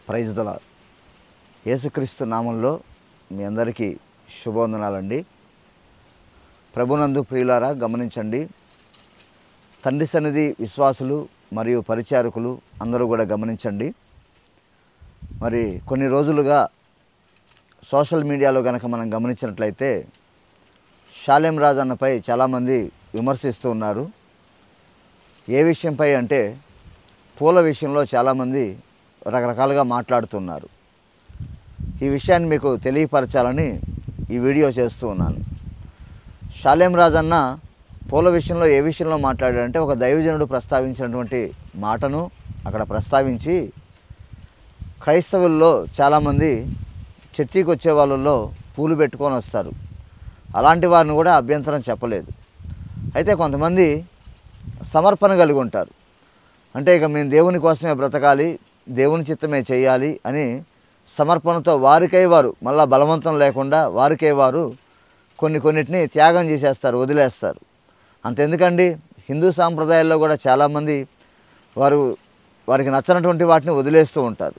Praise the lord. యేసుక్రీస్తు నామంలో మీ అందరికీ శుభవందనాలండి. ప్రభునందు ప్రియులారా, గమనించండి. తండ్రి సన్నిధి విశ్వాసులు మరియు పరిచారకులు అందరూ కూడా గమనించండి. మరి కొన్ని రోజులుగా సోషల్ మీడియాలో కనుక మనం గమనించినట్లయితే షాలేం రాజు అన్నపై చాలామంది విమర్శిస్తూ ఉన్నారు. ఏ విషయంపై అంటే పూల విషయంలో చాలామంది రకరకాలుగా మాట్లాడుతున్నారు. ఈ విషయాన్ని మీకు తెలియపరచాలని ఈ వీడియో చేస్తూ ఉన్నాను. షాలేం రాజు అన్న పూల విషయంలో ఏ విషయంలో మాట్లాడాడంటే, ఒక దైవజనుడు ప్రస్తావించినటువంటి మాటను అక్కడ ప్రస్తావించి, క్రైస్తవుల్లో చాలామంది చర్చికి వచ్చే వాళ్ళల్లో పూలు పెట్టుకొని వస్తారు. అలాంటి వారిని కూడా అభ్యంతరం చెప్పలేదు. అయితే కొంతమంది సమర్పణ కలిగి ఉంటారు. అంటే ఇక మేము దేవుని కోసమే బ్రతకాలి, దేవుని చిత్తమే చేయాలి అని సమర్పణతో వారికై వారు, మళ్ళా బలవంతం లేకుండా వారికై వారు కొన్నిటిని త్యాగం చేసేస్తారు, వదిలేస్తారు. అంతెందుకండి, హిందూ సాంప్రదాయాల్లో కూడా చాలామంది వారికి నచ్చనటువంటి వాటిని వదిలేస్తూ ఉంటారు.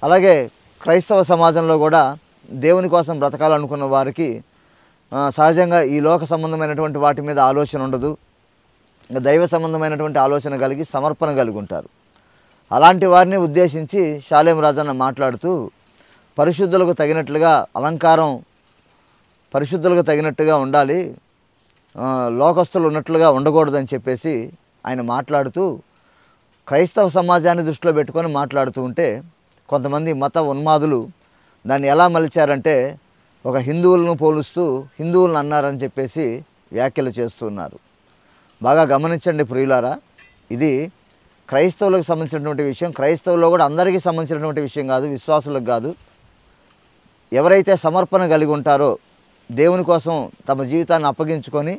అలాగే క్రైస్తవ సమాజంలో కూడా దేవుని కోసం బ్రతకాలనుకున్న వారికి సహజంగా ఈ లోక సంబంధమైనటువంటి వాటి మీద ఆలోచన ఉండదు. దైవ సంబంధమైనటువంటి ఆలోచన కలిగి సమర్పణ కలిగి ఉంటారు. అలాంటి వారిని ఉద్దేశించి షాలేం రాజన్న మాట్లాడుతూ, పరిశుద్ధులకు తగినట్లుగా అలంకారం పరిశుద్ధులకు తగినట్టుగా ఉండాలి, లోకస్తులు ఉన్నట్లుగా ఉండకూడదని చెప్పేసి ఆయన మాట్లాడుతూ క్రైస్తవ సమాజాన్ని దృష్టిలో పెట్టుకొని మాట్లాడుతూ ఉంటే, కొంతమంది మత ఉన్మాదులు దాన్ని ఎలా మలిచారంటే, ఒక హిందువులను పోలుస్తూ హిందువులను అన్నారని చెప్పేసి వ్యాఖ్యలు చేస్తున్నారు. బాగా గమనించండి ప్రియులారా, ఇది క్రైస్తవులకు సంబంధించినటువంటి విషయం. క్రైస్తవుల్లో కూడా అందరికీ సంబంధించినటువంటి విషయం కాదు, విశ్వాసులకు కాదు. ఎవరైతే సమర్పణ కలిగి ఉంటారో, దేవుని కోసం తమ జీవితాన్ని అప్పగించుకొని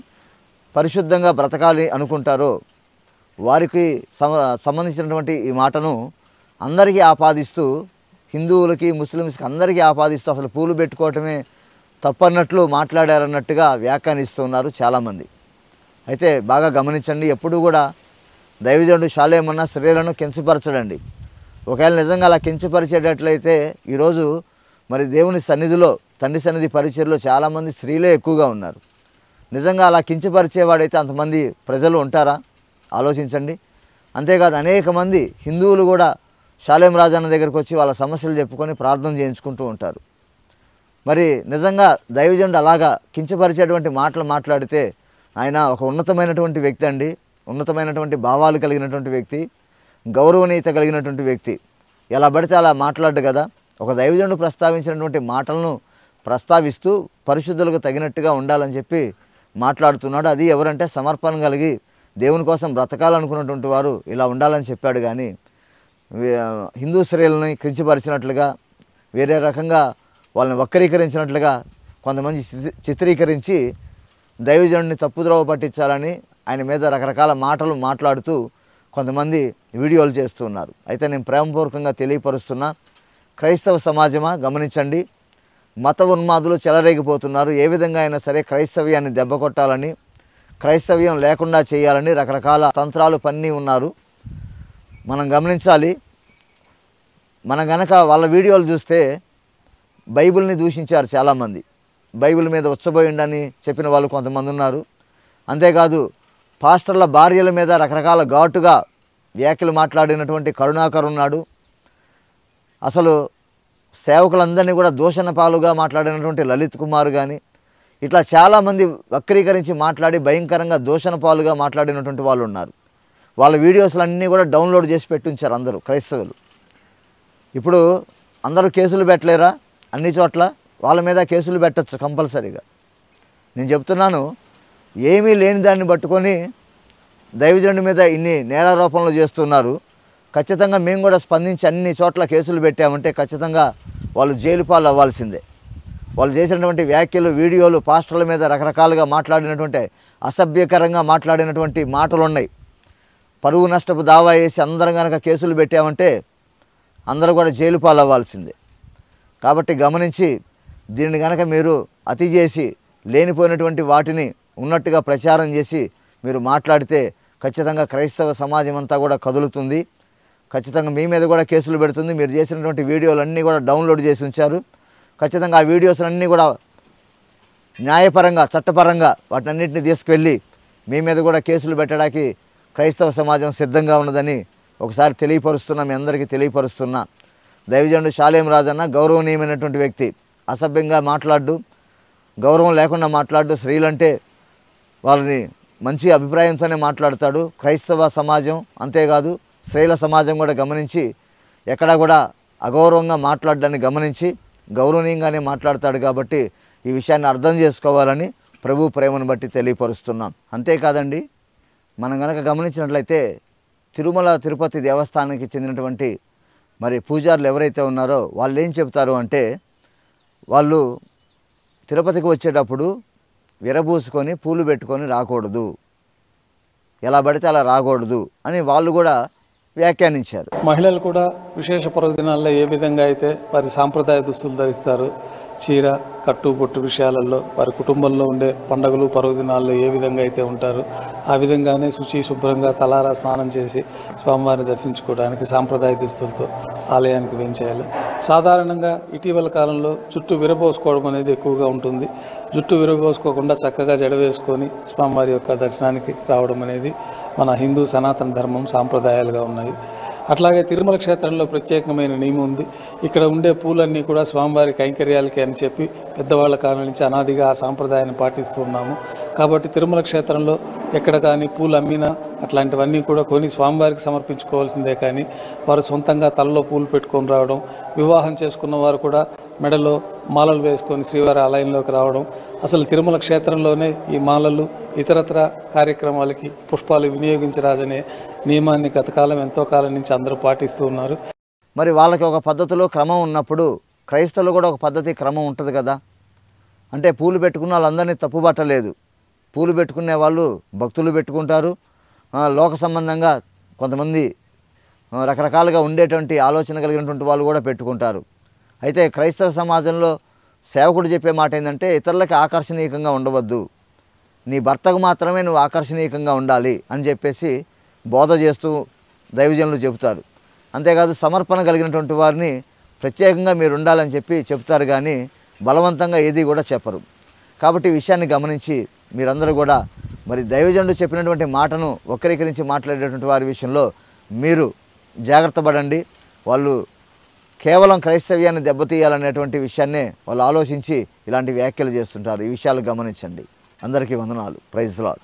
పరిశుద్ధంగా బ్రతకాలి అనుకుంటారో, వారికి సంబంధించినటువంటి ఈ మాటను అందరికీ ఆపాదిస్తూ, హిందువులకి ముస్లిమ్స్కి అందరికీ ఆపాదిస్తూ అసలు పూలు పెట్టుకోవటమే తప్పన్నట్లు మాట్లాడారన్నట్టుగా వ్యాఖ్యానిస్తున్నారు చాలామంది. అయితే బాగా గమనించండి, ఎప్పుడూ కూడా దైవజనుడు షాలేం అన్న స్త్రీలను కించపరచడండి. ఒకవేళ నిజంగా అలా కించపరిచేటట్లయితే ఈరోజు మరి దేవుని సన్నిధిలో, తండ్రి సన్నిధి పరిచర్లో చాలామంది స్త్రీలే ఎక్కువగా ఉన్నారు. నిజంగా అలా కించపరిచేవాడైతే అంతమంది ప్రజలు ఉంటారా? ఆలోచించండి. అంతేకాదు, అనేక మంది హిందువులు కూడా షాలేం రాజు అన్న దగ్గరికి వచ్చి వాళ్ళ సమస్యలు చెప్పుకొని ప్రార్థన చేయించుకుంటూ ఉంటారు. మరి నిజంగా దైవజనుడు అలాగా కించపరిచేటువంటి మాటలు మాట్లాడితే, ఆయన ఒక ఉన్నతమైనటువంటి వ్యక్తి అండి, ఉన్నతమైనటువంటి భావాలు కలిగినటువంటి వ్యక్తి, గౌరవనీయత కలిగినటువంటి వ్యక్తి. ఎలా పడితే అలా మాట్లాడు కదా. ఒక దైవజనుడు ప్రస్తావించినటువంటి మాటలను ప్రస్తావిస్తూ పరిశుద్ధులకు తగినట్టుగా ఉండాలని చెప్పి మాట్లాడుతున్నాడు. అది ఎవరంటే సమర్పణ కలిగి దేవుని కోసం బ్రతకాలనుకున్నటువంటి వారు ఇలా ఉండాలని చెప్పాడు. కానీ హిందూ స్త్రీలని కించపరిచినట్లుగా, వేరే రకంగా వాళ్ళని వక్రీకరించినట్లుగా కొంతమంది చిత్రీకరించి దైవజనుడిని తప్పుద్రోవ పట్టించాలని ఆయన మీద రకరకాల మాటలు మాట్లాడుతూ కొంతమంది వీడియోలు చేస్తున్నారు. అయితే నేను ప్రేమపూర్వకంగా తెలియపరుస్తున్నా, క్రైస్తవ సమాజమా గమనించండి, మత ఉన్మాదులు చెలరేగిపోతున్నారు. ఏ విధంగా అయినా సరే క్రైస్తవ్యాన్ని దెబ్బకొట్టాలని, క్రైస్తవ్యం లేకుండా చేయాలని రకరకాల తంత్రాలు పన్ని ఉన్నారు. మనం గమనించాలి. మనం గనక వాళ్ళ వీడియోలు చూస్తే బైబిల్ని దూషించారు చాలామంది. బైబిల్ మీద ఉచ్చబోయిండని చెప్పిన వాళ్ళు కొంతమంది ఉన్నారు. అంతేకాదు, పాస్టర్ల భార్యల మీద రకరకాల ఘాటుగా వ్యాఖ్యలు మాట్లాడినటువంటి కరుణాకర్ ఉన్నాడు. అసలు సేవకులందరినీ కూడా దూషణ పాలుగా మాట్లాడినటువంటి లలిత్ కుమార్ కానీ, ఇట్లా చాలామంది వక్రీకరించి మాట్లాడి భయంకరంగా దూషణ పాలుగా మాట్లాడినటువంటి వాళ్ళు ఉన్నారు. వాళ్ళ వీడియోస్లన్నీ కూడా డౌన్లోడ్ చేసి పెట్టుంచారు అందరూ క్రైస్తవులు. ఇప్పుడు అందరూ కేసులు పెట్టలేరా? అన్ని చోట్ల వాళ్ళ మీద కేసులు పెట్టచ్చు కంపల్సరీగా. నేను చెప్తున్నాను, ఏమీ లేని దాన్ని పట్టుకొని దైవజనుడి మీద ఇన్ని నేరారోపణలు చేస్తున్నారు. ఖచ్చితంగా మేము కూడా స్పందించి అన్ని చోట్ల కేసులు పెట్టామంటే ఖచ్చితంగా వాళ్ళు జైలు పాలు అవ్వాల్సిందే. వాళ్ళు చేసినటువంటి వ్యాఖ్యలు, వీడియోలు, పాస్టర్ల మీద రకరకాలుగా మాట్లాడినటువంటి, అసభ్యకరంగా మాట్లాడినటువంటి మాటలు ఉన్నాయి. పరువు నష్టపు దావా వేసి అందరం కనుక కేసులు పెట్టామంటే అందరూ కూడా జైలు పాలు అవ్వాల్సిందే. కాబట్టి గమనించి దీన్ని కనుక మీరు అతి చేసి లేనిపోయినటువంటి వాటిని ఉన్నట్టుగా ప్రచారం చేసి మీరు మాట్లాడితే ఖచ్చితంగా క్రైస్తవ సమాజం అంతా కూడా కదులుతుంది. ఖచ్చితంగా మీ మీద కూడా కేసులు పెడుతుంది. మీరు చేసినటువంటి వీడియోలన్నీ కూడా డౌన్లోడ్ చేసి ఉంచారు. ఖచ్చితంగా ఆ వీడియోస్ అన్నీ కూడా న్యాయపరంగా చట్టపరంగా వాటన్నిటిని తీసుకువెళ్ళి మీ మీద కూడా కేసులు పెట్టడానికి క్రైస్తవ సమాజం సిద్ధంగా ఉన్నదని ఒకసారి తెలియపరుస్తున్నా, మీ అందరికీ తెలియపరుస్తున్నా. దైవజనుడు షాలేం రాజన్న గౌరవనీయమైనటువంటి వ్యక్తి. అసభ్యంగా మాట్లాడు, గౌరవం లేకుండా మాట్లాడు, స్త్రీలంటే వాళ్ళని మంచి అభిప్రాయంతోనే మాట్లాడతాడు. క్రైస్తవ సమాజం అంతేకాదు స్త్రీల సమాజం కూడా గమనించి ఎక్కడా కూడా అగౌరవంగా మాట్లాడడాన్ని గమనించి గౌరవనీయంగానే మాట్లాడతాడు. కాబట్టి ఈ విషయాన్ని అర్థం చేసుకోవాలని ప్రభు ప్రేమను బట్టి తెలియపరుస్తున్నాం. అంతేకాదండి, మనం కనుక గమనించినట్లయితే తిరుమల తిరుపతి దేవస్థానానికి చెందినటువంటి మరి పూజారులు ఎవరైతే ఉన్నారో వాళ్ళు ఏం చెప్తారు అంటే, వాళ్ళు తిరుపతికి వచ్చేటప్పుడు విరబూసుకొని పూలు పెట్టుకొని రాకూడదు, ఎలా పడితే అలా రాకూడదు అని వాళ్ళు కూడా వ్యాఖ్యానించారు. మహిళలు కూడా విశేష పర్వదినాల్లో ఏ విధంగా అయితే వారి సాంప్రదాయ దుస్తులు ధరిస్తారు, చీర కట్టు బొట్టు విషయాలలో వారి కుటుంబంలో ఉండే పండుగలు పర్వదినాల్లో ఏ విధంగా అయితే ఉంటారో ఆ విధంగానే శుభ్రంగా తలారా స్నానం చేసి స్వామివారిని దర్శించుకోవడానికి సాంప్రదాయ దుస్తులతో ఆలయానికి వేంచేయాలి. సాధారణంగా ఇటీవల కాలంలో జుట్టు విరబోసుకోవడం అనేది ఎక్కువగా ఉంటుంది. జుట్టు విరబోసుకోకుండా చక్కగా జడ వేసుకొని స్వామివారి యొక్క దర్శనానికి రావడం అనేది మన హిందూ సనాతన ధర్మం సాంప్రదాయాలుగా ఉన్నాయి. అట్లాగే తిరుమల క్షేత్రంలో ప్రత్యేకమైన నియమం ఉంది. ఇక్కడ ఉండే పూలన్నీ కూడా స్వామివారి కైంకర్యాలకి అని చెప్పి పెద్దవాళ్ళ కాలం నుంచి అనాదిగా ఆ సాంప్రదాయాన్ని పాటిస్తూ ఉన్నాము. కాబట్టి తిరుమల క్షేత్రంలో ఎక్కడ కానీ పూలు అమ్మినా అట్లాంటివన్నీ కూడా కొని స్వామివారికి సమర్పించుకోవాల్సిందే. కానీ వారు సొంతంగా తలలో పూలు పెట్టుకొని రావడం, వివాహం చేసుకున్న వారు కూడా మెడలో మాలలు వేసుకొని శ్రీవారి ఆలయంలోకి రావడం, అసలు తిరుమల క్షేత్రంలోనే ఈ మాలలు ఇతరత్ర కార్యక్రమాలకి పుష్పాలు వినియోగించరాదనే నియమాన్ని గతకాలం ఎంతో కాలం నుంచి అందరూ పాటిస్తూ ఉన్నారు. మరి వాళ్ళకి ఒక పద్ధతిలో క్రమం ఉన్నప్పుడు క్రైస్తవులు కూడా ఒక పద్ధతి క్రమం ఉంటుంది కదా. అంటే పూలు పెట్టుకున్న వాళ్ళందరినీ తప్పుబట్టలేదు. పూలు పెట్టుకునే వాళ్ళు భక్తులు పెట్టుకుంటారు, లోక సంబంధంగా కొంతమంది రకరకాలుగా ఉండేటువంటి ఆలోచన కలిగినటువంటి వాళ్ళు కూడా పెట్టుకుంటారు. అయితే క్రైస్తవ సమాజంలో సేవకుడు చెప్పే మాట ఏంటంటే, ఇతరులకి ఆకర్షణీయంగా ఉండవద్దు, నీ భర్తకు మాత్రమే నువ్వు ఆకర్షణీయంగా ఉండాలి అని చెప్పేసి బోధ చేస్తూ దైవజనులు చెబుతారు. అంతేకాదు సమర్పణ కలిగినటువంటి వారిని ప్రత్యేకంగా మీరు ఉండాలని చెప్పి చెప్తారు, కానీ బలవంతంగా ఏది కూడా చెప్పరు. కాబట్టి ఈ విషయాన్ని గమనించి మీరందరూ కూడా మరి దైవజనుడు చెప్పినటువంటి మాటను వక్రీకరించి మాట్లాడేటువంటి వారి విషయంలో మీరు జాగ్రత్త పడండి. వాళ్ళు కేవలం క్రైస్తవ్యాన్ని దెబ్బతీయాలనేటువంటి విషయాన్నే వాళ్ళు ఆలోచించి ఇలాంటి వ్యాఖ్యలు చేస్తుంటారు. ఈ విషయాలు గమనించండి. అందరికీ వందనాలు. Praise lord.